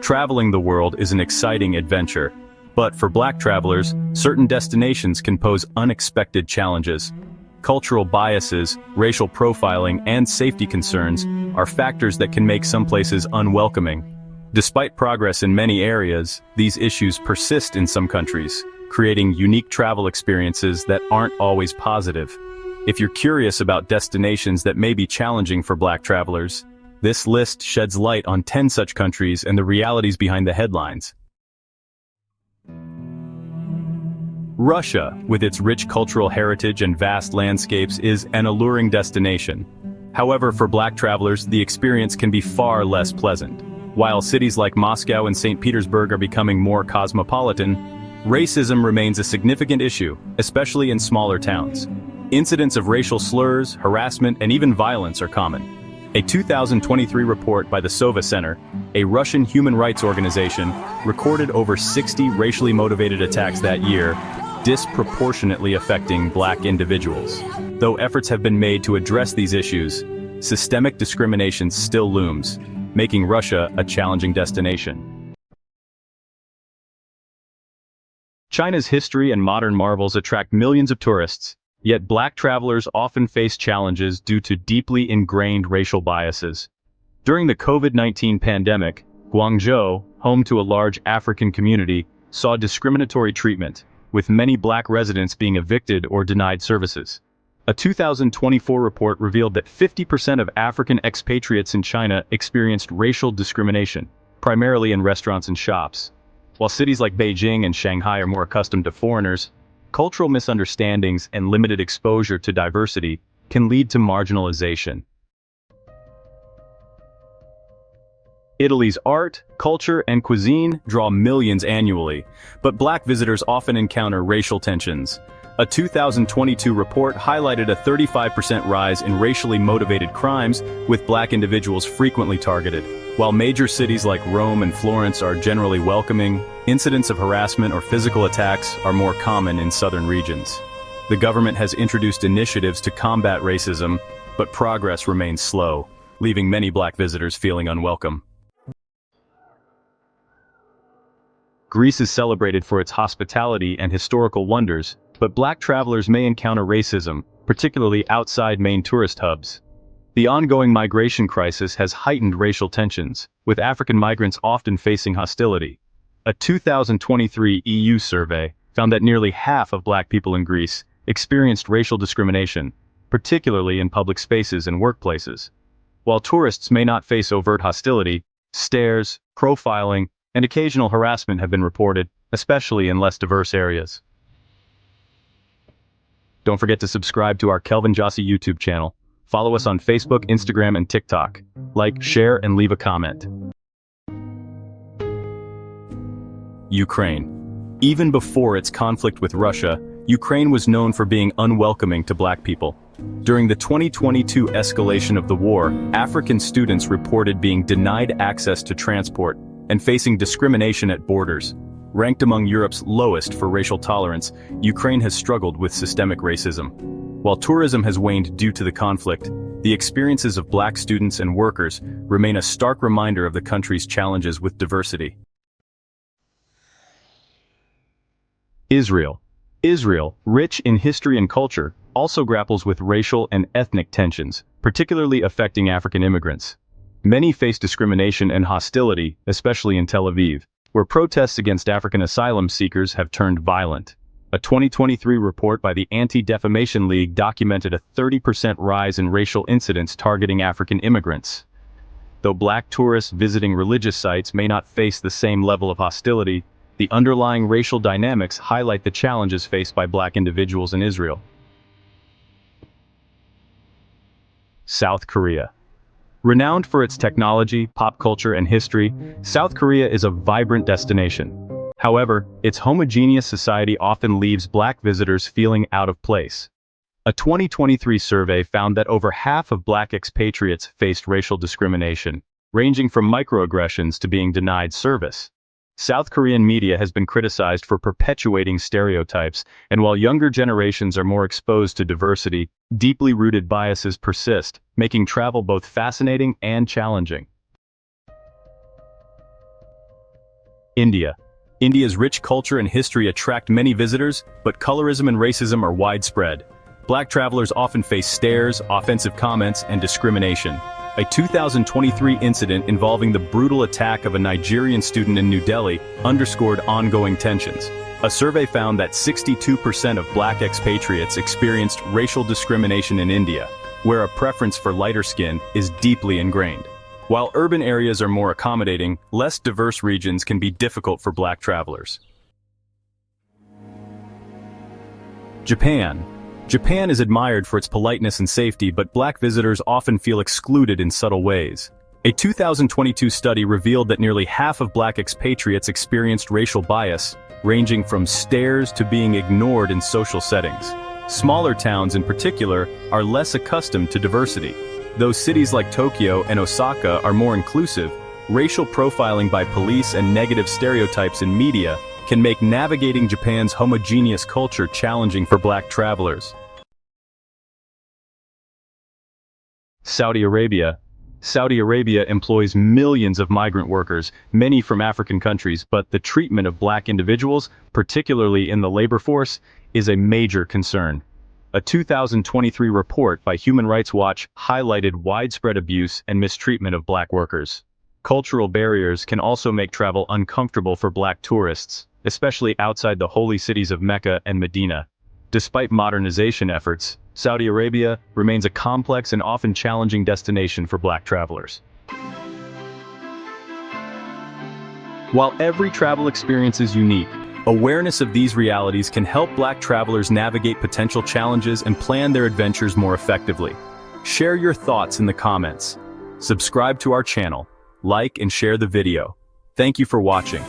Traveling the world is an exciting adventure, but for Black travelers, certain destinations can pose unexpected challenges. Cultural biases, racial profiling, and safety concerns are factors that can make some places unwelcoming. Despite progress in many areas, these issues persist in some countries, creating unique travel experiences that aren't always positive. If you're curious about destinations that may be challenging for Black travelers, this list sheds light on 10 such countries and the realities behind the headlines. Russia, with its rich cultural heritage and vast landscapes, is an alluring destination. However, for Black travelers, the experience can be far less pleasant. While cities like Moscow and St. Petersburg are becoming more cosmopolitan, racism remains a significant issue, especially in smaller towns. Incidents of racial slurs, harassment, and even violence are common. A 2023 report by the Sova Center, a Russian human rights organization, recorded over 60 racially motivated attacks that year, disproportionately affecting Black individuals. Though efforts have been made to address these issues, systemic discrimination still looms, making Russia a challenging destination. China's history and modern marvels attract millions of tourists. Yet Black travelers often face challenges due to deeply ingrained racial biases. During the COVID-19 pandemic, Guangzhou, home to a large African community, saw discriminatory treatment, with many Black residents being evicted or denied services. A 2024 report revealed that 50% of African expatriates in China experienced racial discrimination, primarily in restaurants and shops. While cities like Beijing and Shanghai are more accustomed to foreigners, cultural misunderstandings and limited exposure to diversity can lead to marginalization. Italy's art, culture, and cuisine draw millions annually, but Black visitors often encounter racial tensions. A 2022 report highlighted a 35% rise in racially motivated crimes, with Black individuals frequently targeted. While major cities like Rome and Florence are generally welcoming, incidents of harassment or physical attacks are more common in southern regions. The government has introduced initiatives to combat racism, but progress remains slow, leaving many Black visitors feeling unwelcome. Greece is celebrated for its hospitality and historical wonders, but Black travelers may encounter racism, particularly outside main tourist hubs. The ongoing migration crisis has heightened racial tensions, with African migrants often facing hostility. A 2023 EU survey found that nearly half of Black people in Greece experienced racial discrimination, particularly in public spaces and workplaces. While tourists may not face overt hostility, stares, profiling, and occasional harassment have been reported, especially in less diverse areas. Don't forget to subscribe to our Kelvin Jossi YouTube channel. Follow us on Facebook, Instagram, and TikTok. Like, share, and leave a comment. Ukraine. Even before its conflict with Russia, Ukraine was known for being unwelcoming to Black people. During the 2022 escalation of the war, African students reported being denied access to transport and facing discrimination at borders. Ranked among Europe's lowest for racial tolerance, Ukraine has struggled with systemic racism. While tourism has waned due to the conflict, the experiences of Black students and workers remain a stark reminder of the country's challenges with diversity. Israel. Israel, rich in history and culture, also grapples with racial and ethnic tensions, particularly affecting African immigrants. Many face discrimination and hostility, especially in Tel Aviv, where protests against African asylum seekers have turned violent. A 2023 report by the Anti-Defamation League documented a 30% rise in racial incidents targeting African immigrants. Though Black tourists visiting religious sites may not face the same level of hostility, the underlying racial dynamics highlight the challenges faced by Black individuals in Israel. South Korea. Renowned for its technology, pop culture, and history, South Korea is a vibrant destination. However, its homogeneous society often leaves Black visitors feeling out of place. A 2023 survey found that over half of Black expatriates faced racial discrimination, ranging from microaggressions to being denied service. South Korean media has been criticized for perpetuating stereotypes, and while younger generations are more exposed to diversity, deeply rooted biases persist, making travel both fascinating and challenging. India. India's rich culture and history attract many visitors, but colorism and racism are widespread. Black travelers often face stares, offensive comments, and discrimination. A 2023 incident involving the brutal attack of a Nigerian student in New Delhi underscored ongoing tensions. A survey found that 62% of black expatriates experienced racial discrimination in India, where a preference for lighter skin is deeply ingrained. While urban areas are more accommodating, less diverse regions can be difficult for black travelers. Japan. Japan is admired for its politeness and safety, but black visitors often feel excluded in subtle ways. A 2022 study revealed that nearly half of black expatriates experienced racial bias, ranging from stares to being ignored in social settings. Smaller towns in particular are less accustomed to diversity. Though cities like Tokyo and Osaka are more inclusive, racial profiling by police and negative stereotypes in media can make navigating Japan's homogeneous culture challenging for black travelers. Saudi Arabia. Saudi Arabia employs millions of migrant workers, many from African countries, but the treatment of black individuals, particularly in the labor force, is a major concern. A 2023 report by Human Rights Watch highlighted widespread abuse and mistreatment of black workers. Cultural barriers can also make travel uncomfortable for black tourists, especially outside the holy cities of Mecca and Medina. Despite modernization efforts, Saudi Arabia remains a complex and often challenging destination for black travelers. While every travel experience is unique, awareness of these realities can help black travelers navigate potential challenges and plan their adventures more effectively. Share your thoughts in the comments. Subscribe to our channel, like and share the video. Thank you for watching.